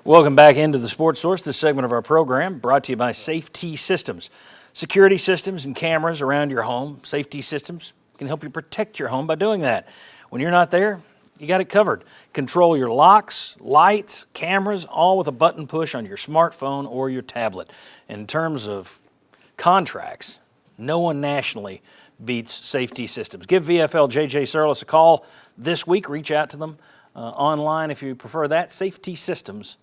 Welcome back into the Sports Source, this segment of our program brought to you by Safety Systems. Security systems and cameras around your home. Safety Systems can help you protect your home by doing that. When you're not there, you got it covered. Control your locks, lights, cameras, all with a button push on your smartphone or your tablet. In terms of contracts, no one nationally beats Safety Systems. Give VFL JJ Surlis a call this week. Reach out to them online if you prefer that, safetysystems.com.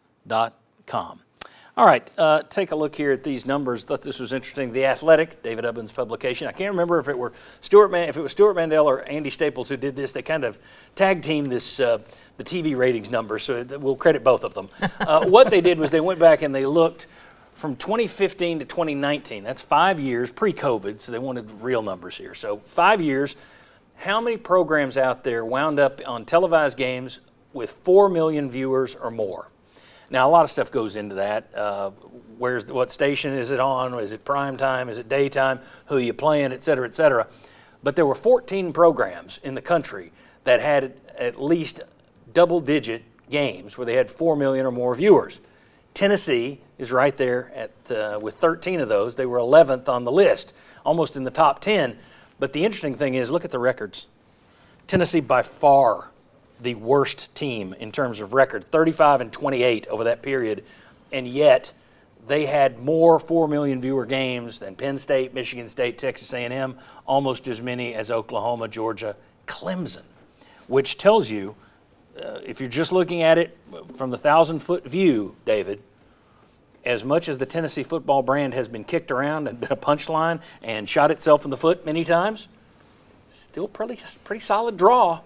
All right, take a look here at these numbers. Thought this was interesting. The Athletic, David Ubbin's publication. I can't remember if it was Stuart Mandel or Andy Staples who did this. They kind of tag teamed this the TV ratings numbers, so we'll credit both of them. What they did was they went back and they looked from 2015 to 2019. That's 5 years pre-COVID, so they wanted real numbers here. So 5 years. How many programs out there wound up on televised games with 4 million viewers or more? Now, a lot of stuff goes into that. What station is it on? Is it prime time? Is it daytime? Who are you playing, et cetera, et cetera. But there were 14 programs in the country that had at least double-digit games where they had 4 million or more viewers. Tennessee is right there with 13 of those. They were 11th on the list, almost in the top 10. But the interesting thing is, look at the records. Tennessee by far the worst team in terms of record, 35-28 over that period, and yet they had more 4 million viewer games than Penn State, Michigan State, Texas A&M, almost as many as Oklahoma, Georgia, Clemson, which tells you, if you're just looking at it from the 1,000-foot view, David, as much as the Tennessee football brand has been kicked around and been a punchline and shot itself in the foot many times, still pretty solid draw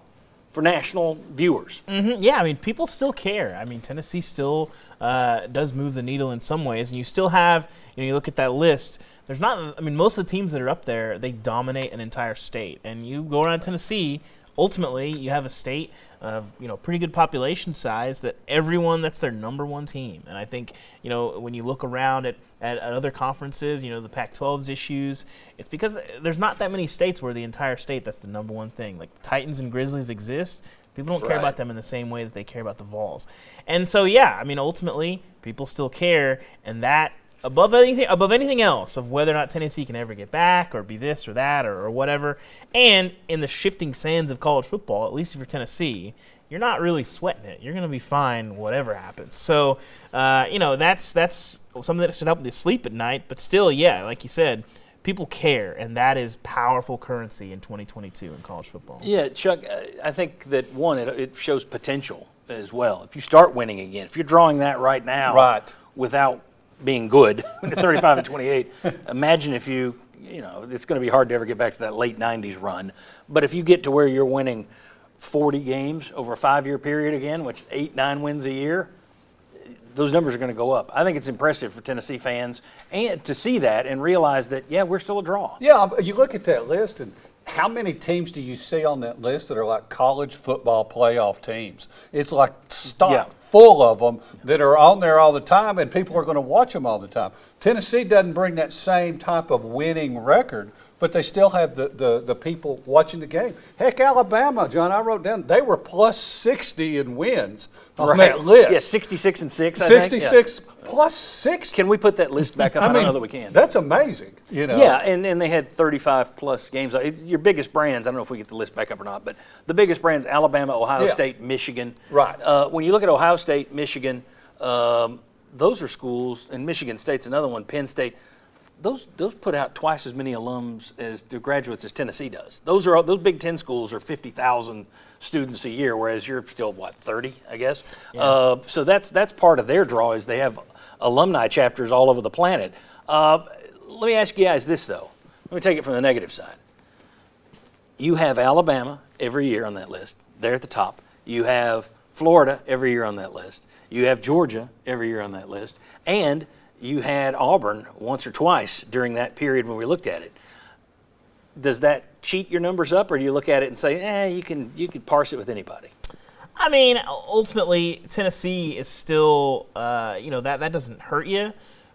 for national viewers. Mm-hmm. Yeah, I mean, people still care. I mean, Tennessee still does move the needle in some ways, and you still have, you look at that list, there's not, I mean, most of the teams that are up there, they dominate an entire state, and you go around Tennessee, ultimately, you have a state of, pretty good population size that that's their number one team. And I think, when you look around at other conferences, the Pac-12's issues, it's because there's not that many states where the entire state, that's the number one thing. Like the Titans and Grizzlies exist. People don't care about them in the same way that they care about the Vols. And so, yeah, I mean, ultimately, people still care, and that above anything else of whether or not Tennessee can ever get back or be this or that or whatever. And in the shifting sands of college football, at least if you're Tennessee, you're not really sweating it. You're going to be fine whatever happens. So, that's something that should help you sleep at night. But still, yeah, like you said, people care, and that is powerful currency in 2022 in college football. Yeah, Chuck, I think that, it shows potential as well. If you start winning again, if you're drawing that right now without being good, 35-28. Imagine if it's going to be hard to ever get back to that late 90s run. But if you get to where you're winning 40 games over a 5-year period again, which 8-9 wins a year, those numbers are going to go up. I think it's impressive for Tennessee fans and to see that and realize that, yeah, we're still a draw. Yeah, you look at that list, and how many teams do you see on that list that are like college football playoff teams? It's like stock full of them that are on there all the time, and people are going to watch them all the time. Tennessee doesn't bring that same type of winning record, but they still have the people watching the game. Heck, Alabama, John, I wrote down, they were plus 60 in wins on that list. Yeah, 66-6, I 66 plus 60. Can we put that list back up? I don't know that we can. That's amazing. Yeah, and they had 35-plus games. Your biggest brands, I don't know if we get the list back up or not, but the biggest brands, Alabama, Ohio State, Michigan. Right. When you look at Ohio State, Michigan, those are schools, and Michigan State's another one, Penn State. Those put out twice as many alums as graduates as Tennessee does. Those Big Ten schools are 50,000 students a year, whereas you're still 30, I guess. Yeah. So that's part of their draw is they have alumni chapters all over the planet. Let me ask you guys this though. Let me take it from the negative side. You have Alabama every year on that list. They're at the top. You have Florida every year on that list. You have Georgia every year on that list, and you had Auburn once or twice during that period when we looked at it. Does that cheat your numbers up, or do you look at it and say, you can parse it with anybody? I mean, ultimately, Tennessee is still, that doesn't hurt you.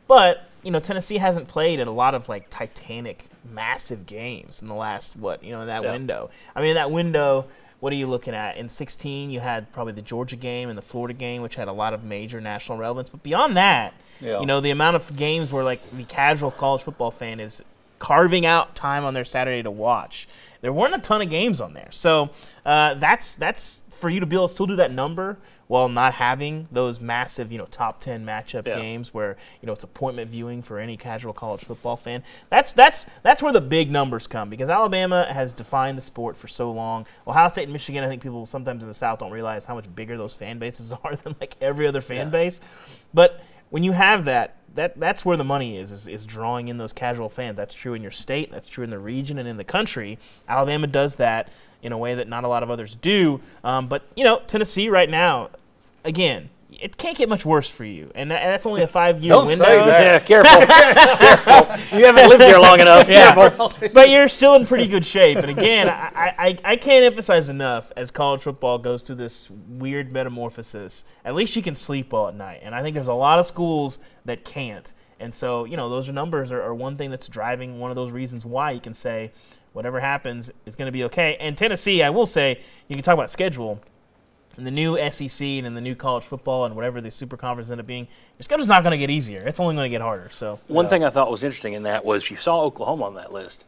But, Tennessee hasn't played in a lot of, titanic, massive games in the last, window. I mean, that window, what are you looking at? In 16, you had probably the Georgia game and the Florida game, which had a lot of major national relevance. But beyond that, you know, the amount of games where like the casual college football fan is carving out time on their Saturday to watch. There weren't a ton of games on there. So that's for you to be able to still do that number while not having those massive, you know, top 10 matchup games where, you know, it's appointment viewing for any casual college football fan. That's where the big numbers come, because Alabama has defined the sport for so long. Ohio State and Michigan, I think people sometimes in the South don't realize how much bigger those fan bases are than like every other fan base. But when you have that's where the money is drawing in those casual fans. That's true in your state, that's true in the region and in the country. Alabama does that in a way that not a lot of others do. But, you know, Tennessee right now, again, it can't get much worse for you. And that's only a 5-year window. Say that. Yeah, careful. You haven't lived here long enough. Careful. But you're still in pretty good shape. And again, I can't emphasize enough, as college football goes through this weird metamorphosis, at least you can sleep well at night. And I think there's a lot of schools that can't. And so, you know, those numbers are one thing that's driving one of those reasons why you can say whatever happens is going to be okay. And Tennessee, I will say, you can talk about schedule. In the new SEC and in the new college football and whatever the super conference end up being, your schedule's not going to get easier. It's only going to get harder. So one thing I thought was interesting in that was you saw Oklahoma on that list.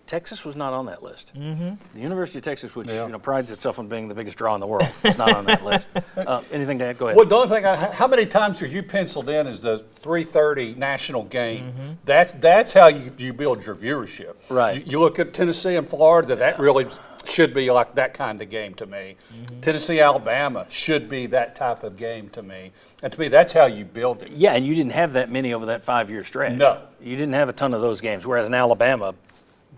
Texas was not on that list. Mm-hmm. The University of Texas, which you know, prides itself on being the biggest draw in the world, is not on that list. Anything to add? Go ahead. Well, the only thing, how many times are you penciled in as the 3:30 national game? That's how you build your viewership. Right. You look at Tennessee and Florida, that really should be like that kind of game to me. Tennessee, Alabama should be that type of game to me. And to me, that's how you build it. Yeah, and you didn't have that many over that 5-year stretch. No. You didn't have a ton of those games, whereas in Alabama,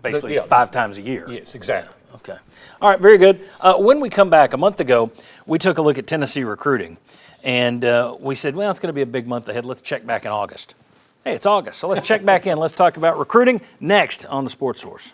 basically 5 times a year. Yes, exactly. Yeah, okay. All right, very good. When we come back, a month ago, we took a look at Tennessee recruiting. And we said, well, it's going to be a big month ahead. Let's check back in August. Hey, it's August, so let's check back in. Let's talk about recruiting next on The Sports Source.